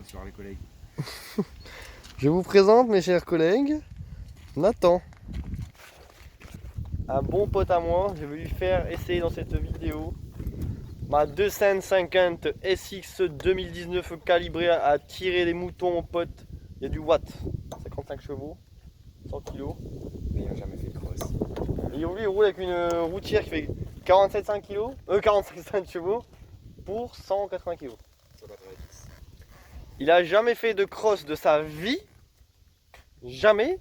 recevoir les collègues. Je vous présente mes chers collègues, Nathan. Un bon pote à moi, je vais lui faire essayer dans cette vidéo ma 250 SX 2019 calibrée à tirer des moutons mon pote. Il y a du watt, 55 chevaux, 100 kg. Mais ils n'ont jamais fait de cross. Et lui il roule avec une routière qui fait 47,5 kg, 45 chevaux pour 180 kg. Il a jamais fait de cross de sa vie. Jamais.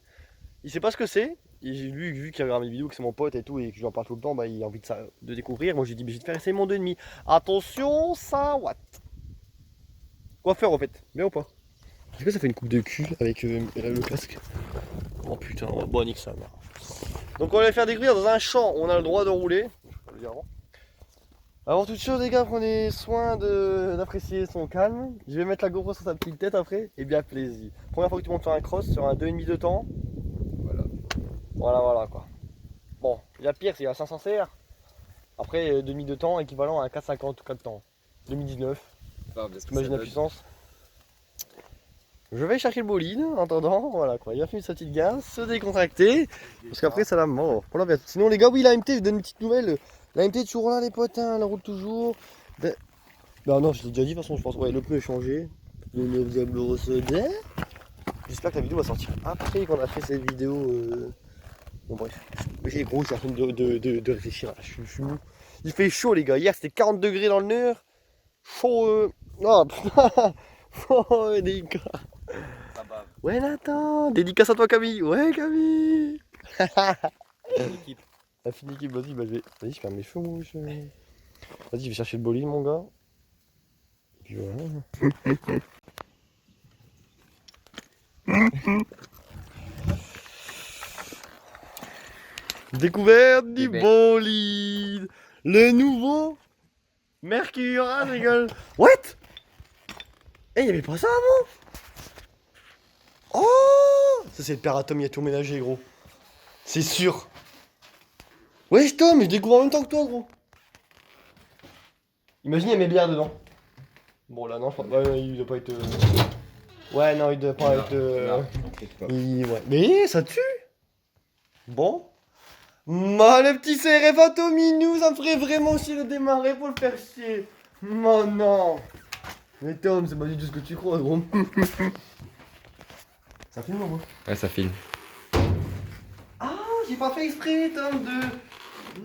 Il sait pas ce que c'est. Et lui, vu qu'il regarde mes vidéos, que c'est mon pote et tout, et que je lui en parle tout le temps, bah, il a envie de découvrir. Moi, je lui dis, mais je vais te faire essayer mon 2,5. Attention, 100 watts. Quoi faire en fait? Bien ou pas? Est-ce que ça fait une coupe de cul avec le casque? Oh putain, bon, nique ça. Donc, on va les faire découvrir dans un champ. On a le droit de rouler. Je peux le dire avant. Avant toute chose, les gars, prenez soin d'apprécier son calme. Je vais mettre la GoPro sur sa petite tête après, et bien plaisir. Première fois que tu montes sur un cross, sur un 2,5 de temps. Voilà quoi. Bon, la pire c'est à 500 CR. Après, 2,5 de temps équivalent à un 450 ou 4 temps. 2019. T'imagines la puissance. Je vais chercher le bolide en attendant, voilà quoi. Il a fini sa petite gaz, se décontracter. Parce qu'après ça la mort. Sinon les gars, oui, la MT, je vous donne une petite nouvelle. La MT est toujours là, les potes, hein, elle roule toujours. Bah non, je l'ai déjà dit de toute façon, je pense. Ouais, le pneu est changé. Le diable recedait. J'espère que la vidéo va sortir après qu'on a fait cette vidéo. Bon bref, mais gros, je suis en train de réfléchir là, je suis mou. Il fait chaud les gars, hier c'était 40 degrés dans le Nord. Chaud non, putain. Oh, dédicace. Ouais Nathan, dédicace à toi Camille. Ouais Camille. La fine équipe, vas-y, bah, vas-y, je ferme mes cheveux. Vas-y, je vais chercher le bolide mon gars. Et puis voilà. Découverte du bolide. Le nouveau Mercure, ah, je rigole. What? Eh, y'avait pas ça avant? Oh! Ça, c'est le père Atom, il a tout ménagé, gros. C'est sûr. Wesh, Tom, je découvre en même temps que toi, gros. Imagine, il y a mes bières dedans. Bon, là, non, ouais, il doit pas être. Ouais, non, il doit pas être. Ouais. Mais ça tue. Bon. Le petit CRF Atominou, ça me ferait vraiment chier de démarrer pour le faire chier. Non. Mais Tom, c'est pas du tout ce que tu crois, gros. Ça filme ou quoi? Ouais, ça filme. Ah, j'ai pas fait exprès, Tom, de...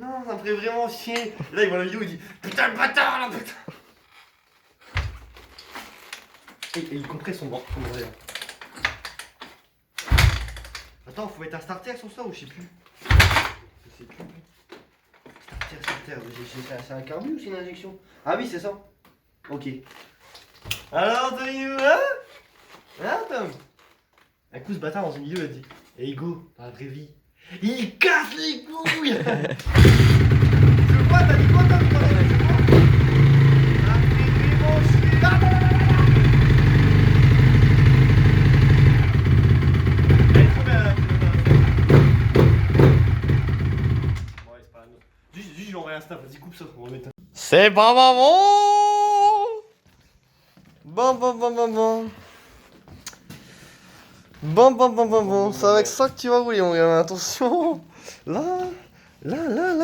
Non, ça me ferait vraiment chier. Là, il voit la vidéo, il dit putain le bâtard, là, putain. Et il compresse son bord, comme rien. Attends, faut mettre un starter sur ça ou je sais plus. Je sais plus. Starter. C'est un carbu ou c'est une injection? Ah oui, c'est ça. Ok. Alors, Tony, hein, Tom? Un coup, ce bâtard dans une vidéo, il a dit hey, go, dans la vraie vie, il casse les couilles. Je vois, t'as dit quoi, Tom? Juste, j'envoie un snap, vas-y, coupe ça, on va mettre. C'est pas maman. Bon, c'est avec ça que tu vas rouler mon gars, attention. Là,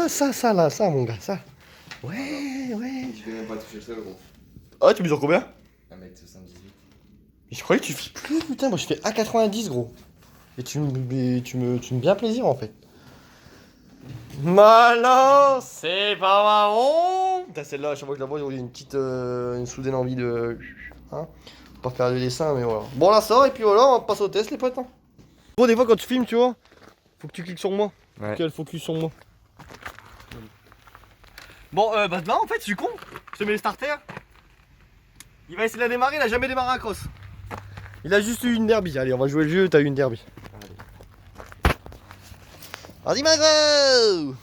ça mon gars, ça. Ouais. Je vais même pas toucher le sol, gros. Ah, tu mesures combien? 1m78. Je croyais que tu fais plus, putain, moi je fais 1,90 gros. Et tu me bien plaisir en fait. Malin, c'est pas marrant. Putain, celle-là, à chaque fois que je la vois, j'ai une petite une soudaine envie de... Hein, pas faire des dessins, mais voilà. Bon, là, ça, et puis voilà, on passe au test, les potes. Hein. Gros, des fois, quand tu filmes, tu vois, faut que tu cliques sur moi. Ouais. Faut qu'elle focus sur moi. Bon, bah là, en fait, je suis con. Je te mets le starter. Il va essayer de la démarrer, il a jamais démarré un cross. Il a juste eu une derby. Allez, on va jouer le jeu, t'as eu une derby. Vas-y, Magro.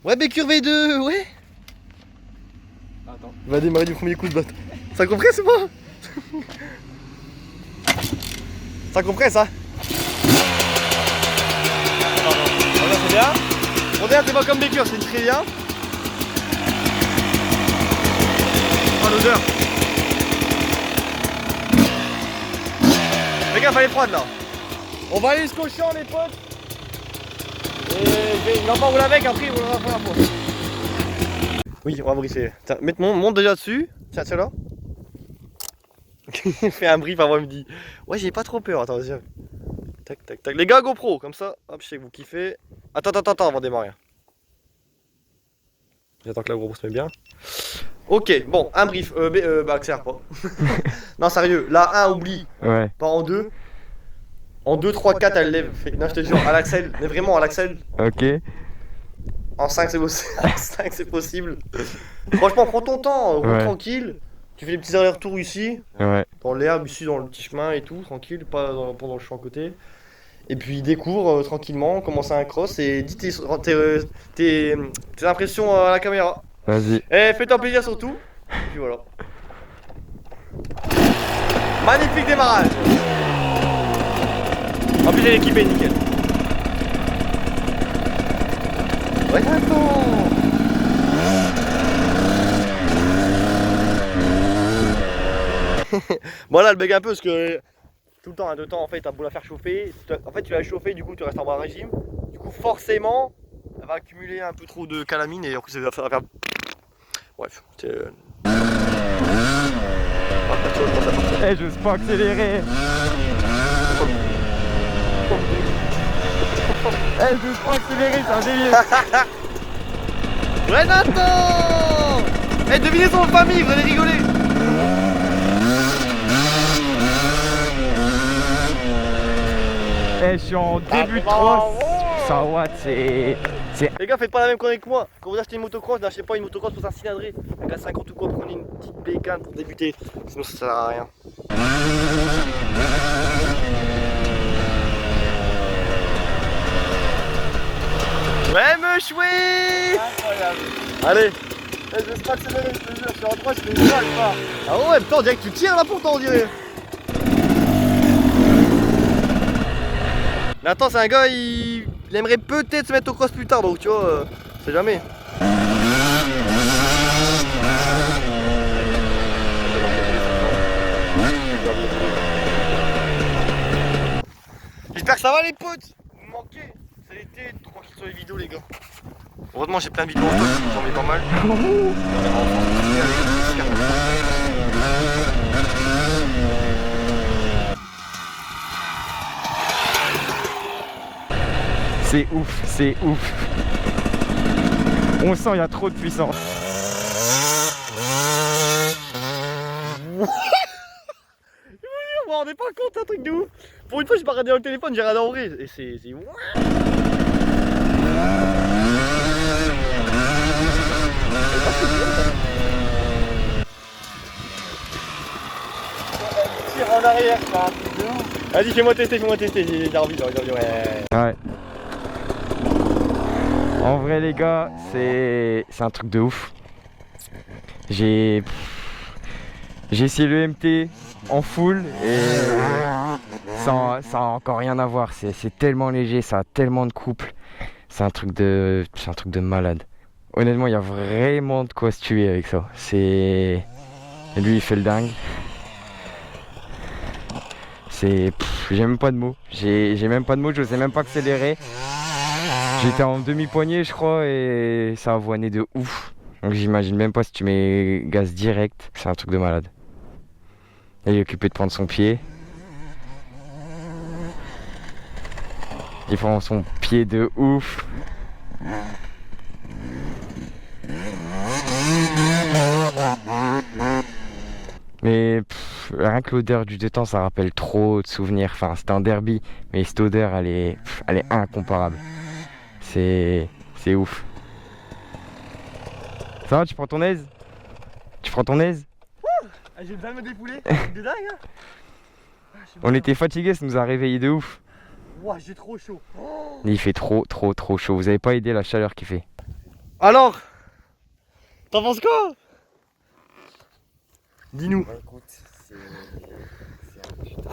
Ouais, Bécure V2, ouais. Attends. Il va démarrer du premier coup de batte. Ça compresse ou pas? Ça compresse, hein? Voilà, c'est bien. Regarde, t'es pas comme Bécure, c'est très bien. Oh, l'odeur. gaffe, elle est froide là. On va aller jusqu'au champ les potes. Et je vais pas rouler avec, après on roulera la première fois. Oui, on va briefer. Tiens, monte déjà dessus. Tiens, là. Il fait un brief avant, il me dit ouais, j'ai pas trop peur. Attends, vas-y. Tac, tac, tac. Les gars, GoPro, comme ça. Hop, je sais que vous kiffez. Attends, avant de démarrer. J'attends que la GoPro se met bien. Ok, bon, un brief. Bah, accélère pas. Non, sérieux. Là, 1, oublie. Ouais. Pas en 2. En 2, 3, 4, elle lève. Non, je te jure, à l'axel. Mais vraiment, à l'axel. Ok. En 5, c'est possible. En 5, c'est possible. Franchement, prends ton temps. Roule Ouais. tranquille. Tu fais des petits allers-retours ici. Ouais. Dans l'herbe, ici, dans le petit chemin et tout. Tranquille. Pas dans le champ à côté. Et puis découvre tranquillement, commence un cross et dis tes impressions à la caméra. Vas-y. Et fais-toi plaisir surtout. Et puis voilà. Magnifique démarrage. En plus, elle est équipée, nickel. Ouais, attends. Bon là, elle bug un peu parce que tout le temps, un 2 temps, en fait, t'as beau la faire chauffer. En fait, tu l'as chauffée, du coup, tu restes en bas régime. Du coup, forcément, elle va accumuler un peu trop de calamine et en plus, ça va faire. Bref, c'est. Eh, j'ose pas accélérer. Eh, j'ose pas accélérer, c'est un délire. Ouais, Nathan. Eh, devinez son famille, vous allez rigoler. Eh, je suis en début de cross. Ça watt, c'est. Les gars, faites pas la même connerie que moi. Quand vous achetez une motocross, n'achetez pas une motocross pour un cylindré. Avec un 50 ou quoi, prenez une petite bécane pour débuter. Sinon, ça sert à rien. Ouais, me chouer. Incroyable. Allez. Eh, je laisse pas accélérer, je te jure, je suis en 3, je fais une vague, pas. Ah ouais, putain, on dirait que tu tires là pourtant, on dirait. Nathan, c'est un gars, il aimerait peut-être se mettre au cross plus tard, donc tu vois, c'est jamais. J'espère que ça va les potes. Vous me manquez. C'est l'été, tranquille sur les vidéos les gars. Heureusement j'ai plein de vidéos en stock, j'en mets pas mal. C'est ouf, c'est ouf. On sent il y a trop de puissance. Vous vous rendez pas compte, c'est un truc de ouf. Pour une fois, j'ai pas regardé dans le téléphone, j'ai regardé en vrai. Et c'est. Tire en arrière, c'est un truc de ouf. Vas-y, fais-moi tester, j'ai envie, ouais. Ouais. En vrai les gars, c'est un truc de ouf. J'ai essayé le MT en full et ça a encore rien à voir. C'est tellement léger, ça a tellement de couple. C'est un truc de malade. Honnêtement, il y a vraiment de quoi se tuer avec ça. Lui, il fait le dingue. J'ai même pas de mots. J'ai même pas de mots, je sais même pas accélérer. J'étais en demi-poignée je crois et ça a avoiné de ouf. Donc j'imagine même pas si tu mets gaz direct. C'est un truc de malade. Et il est occupé de prendre son pied. Il prend son pied de ouf. Mais rien que l'odeur du détente, ça rappelle trop de souvenirs. Enfin, c'était un derby, mais cette odeur, elle est incomparable. C'est ouf. Ça va, tu prends ton aise? Tu prends ton aise? Ah, j'ai besoin de me dépouler, c'est de dingue hein. On était fatigués, ça nous a réveillés de ouf. Ouah, j'ai trop chaud. Il fait trop chaud. Vous avez pas idée la chaleur qu'il fait. Alors, t'en penses quoi? Dis-nous. Bah écoute, c'est un putain.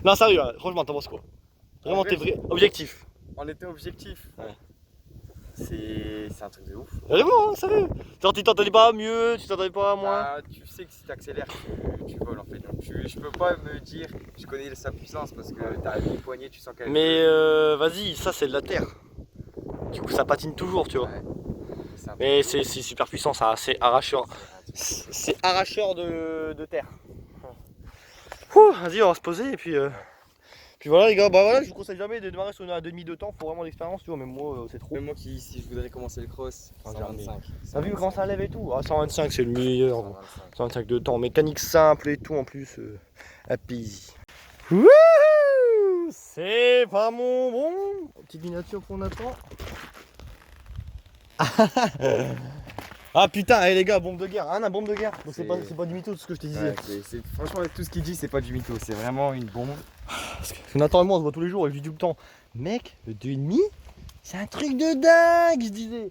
Non, sérieux, hein, franchement, t'en penses quoi? Vraiment, t'es vrai, objectif. On était objectif. Ouais. C'est un truc de ouf. Vraiment, hein, sérieux. Genre, tu t'entendais pas mieux, tu t'entendais pas moins. Bah, tu sais que si t'accélères, tu voles en fait. Donc tu je peux pas me dire, je connais sa puissance parce que t'as une poignée, tu sens qu'elle. Mais vas-y, ça c'est de la terre. Du coup ça patine toujours, tu vois. Ouais. Mais c'est super puissant, ça, c'est arracheur. C'est arracheur de terre. Ouh, vas-y, on va se poser et puis voilà les gars, bah voilà, je vous conseille jamais de démarrer sur une 1,5 de temps, faut vraiment d'expérience, tu vois, même moi c'est trop. Même moi qui, si je voudrais commencer le cross, Ah, 125. T'as vu comment ça lève et tout? Ah, 125 c'est le meilleur. 125. 125 de temps, mécanique simple et tout en plus, happy easy. Wouhou, c'est pas mon bon. Petite miniature qu'on attend. Ah putain, allez les gars, bombe de guerre, hein, bombe de guerre. Donc c'est pas du mytho tout ce que je te disais. Ouais, franchement, tout ce qu'il dit, c'est pas du mytho, c'est vraiment une bombe. Parce que Nathan et moi on se voit tous les jours et je lui dis tout le temps, mec, le 2,5, c'est un truc de dingue, je disais.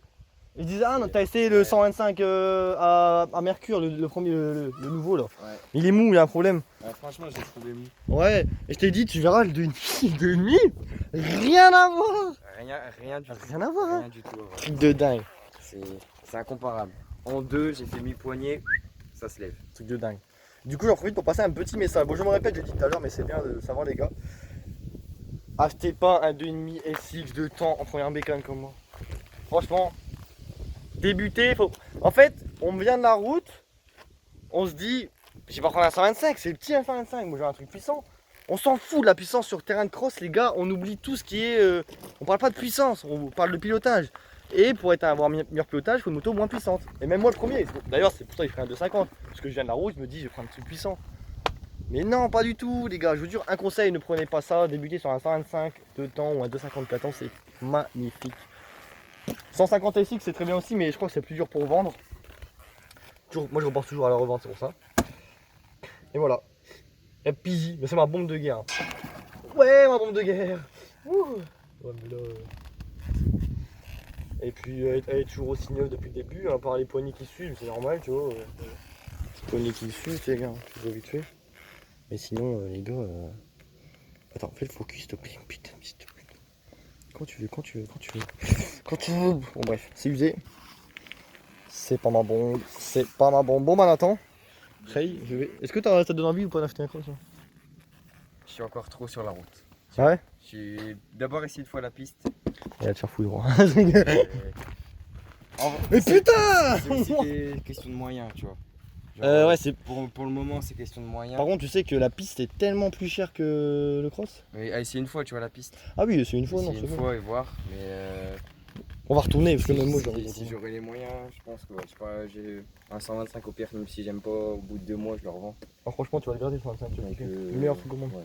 Et je disais, ah non, t'as essayé le 125 à Mercure, le premier, le nouveau là. Ouais. Il est mou, il y a un problème. Ouais, franchement, j'ai trouvé mou. Ouais, et je t'ai dit, tu verras le 2,5, rien à voir. Rien du tout. Rien à voir, hein. Rien du tout. Ouais. Truc de dingue. C'est incomparable. En deux, j'ai fait mi-poignée, ça se lève. Truc de dingue. Du coup, j'en profite pour passer un petit message. Bon, je me répète, je l'ai dit tout à l'heure, mais c'est bien de savoir, les gars. Achetez pas un 2,5 SX de temps en première bécane comme moi. Franchement, débuter, faut. En fait, on vient de la route, on se dit, j'ai pas prendre un 125, c'est petit un 125, moi j'ai un truc puissant. On s'en fout de la puissance sur terrain de cross, les gars, on oublie tout ce qui est. On parle pas de puissance, on parle de pilotage. Et pour avoir un meilleur pilotage, il faut une moto moins puissante. Et même moi le premier, d'ailleurs c'est pour ça que je ferai un 250. Parce que je viens de la route, je me dis je vais prendre un truc puissant. Mais non, pas du tout les gars, je vous jure, un conseil, ne prenez pas ça, débutez sur un 125 de temps ou un 254 ans, c'est magnifique. 150 SX c'est très bien aussi, mais je crois que c'est plus dur pour vendre. Moi je repense toujours à la revente, c'est pour ça. Et voilà. Et Pizzy, mais c'est ma bombe de guerre. Ouais, ma bombe de guerre. Ouh. Ouais, mais là, et puis elle est toujours aussi neuve depuis le début, à part les poignées qui suivent, c'est normal, tu vois. Les poignées qui suivent, les gars, tu vois vite fait. Mais sinon, les gars. Attends, fais le focus, s'il te plaît. Putain, s'il te plaît. Quand tu veux. Bon, bref, c'est usé. C'est pas ma bombe. Bon, bah, Nathan. Hey, je vais. Est-ce que ça te donne envie ou pas d'acheter un cross? Je suis encore trop sur la route. Ah ouais? J'ai d'abord essayé une fois la piste. Il va te faire foudre. Mais putain! C'est aussi des questions de moyens, tu vois. Genre, Ouais, c'est. pour le moment, c'est question de moyens. Par contre, tu sais que la piste est tellement plus chère que le cross. Mais à essayer une fois, tu vois, la piste. Ah oui, c'est une fois, non, Essayer c'est une bon. fois et voir. Mais On va retourner, parce que même moi, j'aurais si j'aurais les moyens, je pense que ouais, je sais pas, j'ai un 125 au pire, même si j'aime pas, au bout de 2 mois, je le revends. Ah, franchement, tu vas le garder sur un 5, tu vas Donc, kiffer. Le meilleur truc au monde. ouais.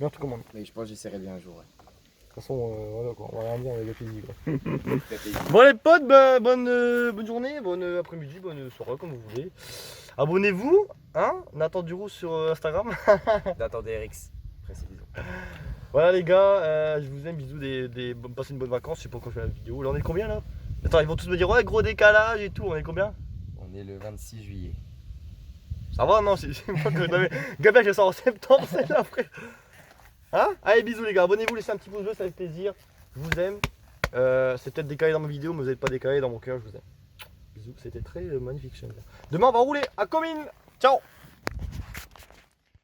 Meilleur truc au monde. Mais je pense que j'essaierai bien un jour. Ouais. De toute façon, voilà quoi, on va rien dire avec la physique quoi. Peut-être. Bon les potes, bah, bonne journée, bonne après-midi, bonne soirée comme vous voulez. Abonnez-vous, hein, Nathan Duroux sur Instagram. D'attendre RX, précisément. Voilà les gars, je vous aime, bisous, passez une bonne vacances, je sais pas quand je fais la vidéo. Là on est combien là? Attends, ils vont tous me dire ouais gros décalage et tout, on est combien? On est le 26 juillet. Ça va non, c'est moi que Gabriel je sors en septembre, c'est là frère. Hein? Allez bisous les gars, abonnez-vous, laissez un petit pouce bleu, ça fait plaisir. Je vous aime. C'est peut-être décalé dans ma vidéo, mais vous n'êtes pas décalé dans mon cœur, je vous aime. Bisous, c'était très magnifique. Demain on va rouler à Comines. Ciao!